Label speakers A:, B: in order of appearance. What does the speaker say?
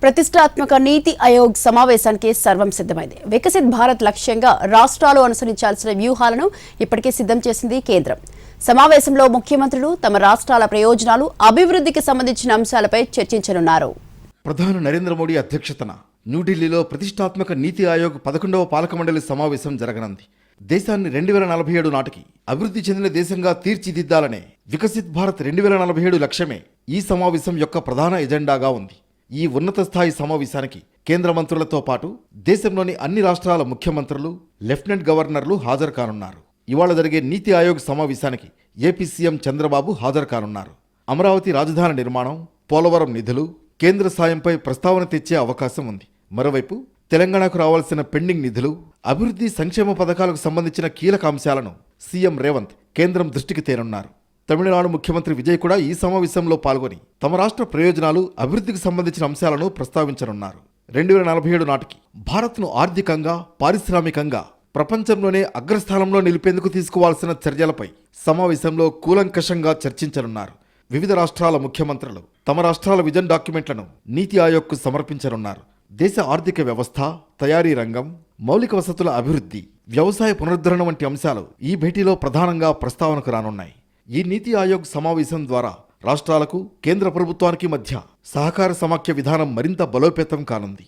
A: ప్రతిష్టాత్మక నీతి ఆయోగ్ సమావేశానికి సర్వం సిద్ధమైంది. వికసిత్ భారత్ లక్ష్యంగా రాష్ట్రాలు అనుసరించాల్సిన వ్యూహాలను ఇప్పటికే సిద్ధం చేసింది కేంద్రం. సమావేశంలో ముఖ్యమంత్రులు తమ రాష్ట్రాల ప్రయోజనాలు, అభివృద్ధికి సంబంధించిన అంశాలపై చర్చించనున్నారు.
B: ప్రధాని నరేంద్ర మోడీ అధ్యక్షతన న్యూఢిల్లీలో ప్రతిష్టాత్మక నీతి ఆయోగ్ 11వ పాలక మండలి సమావేశం జరగనుంది. దేశాన్ని 2047 నాటికి అభివృద్ధి చెందిన దేశంగా తీర్చిదిద్దాలనే వికసిత్ భారత్ 2047 లక్ష్యమే ఈ సమావేశం యొక్క ప్రధాన ఎజెండాగా ఉంది. ఈ ఉన్నత స్థాయి సమావేశానికి కేంద్ర మంత్రులతో పాటు దేశంలోని అన్ని రాష్ట్రాల ముఖ్యమంత్రులు, లెఫ్టినెంట్ గవర్నర్లు హాజరు కానున్నారు. ఇవాళ జరిగే నీతి ఆయోగ్ సమావేశానికి ఏపీ సీఎం చంద్రబాబు హాజరు కానున్నారు. అమరావతి రాజధాని నిర్మాణం, పోలవరం నిధులు, కేంద్ర సాయంపై ప్రస్తావన తెచ్చే అవకాశం ఉంది. మరోవైపు తెలంగాణకు రావాల్సిన పెండింగ్ నిధులు, అభివృద్ధి సంక్షేమ పథకాలకు సంబంధించిన కీలక అంశాలను సీఎం రేవంత్ కేంద్రం దృష్టికి తేనున్నారు. తమిళనాడు ముఖ్యమంత్రి విజయ్ కూడా ఈ సమావేశంలో పాల్గొని తమ రాష్ట్ర ప్రయోజనాలు, అభివృద్ధికి సంబంధించిన అంశాలను ప్రస్తావించనున్నారు. 2047 నాటికి భారత్ను ఆర్థికంగా, పారిశ్రామికంగా ప్రపంచంలోనే అగ్రస్థానంలో నిలిపేందుకు తీసుకోవాల్సిన చర్యలపై సమావేశంలో కూలంకషంగా చర్చించనున్నారు. వివిధ రాష్ట్రాల ముఖ్యమంత్రులు తమ రాష్ట్రాల విజన్ డాక్యుమెంట్లను నీతి ఆయోగ్కు సమర్పించనున్నారు. దేశ ఆర్థిక వ్యవస్థ, తయారీ రంగం, మౌలిక వసతుల అభివృద్ధి, వ్యవసాయ పునరుద్ధరణ వంటి అంశాలు ఈ భేటీలో ప్రధానంగా ప్రస్తావనకు రానున్నాయి. ఈ నీతి ఆయోగ్ సమావేశం ద్వారా రాష్ట్రాలకు, కేంద్ర ప్రభుత్వానికి మధ్య సహకార సమాఖ్య విధానం మరింత బలోపేతం కానుంది.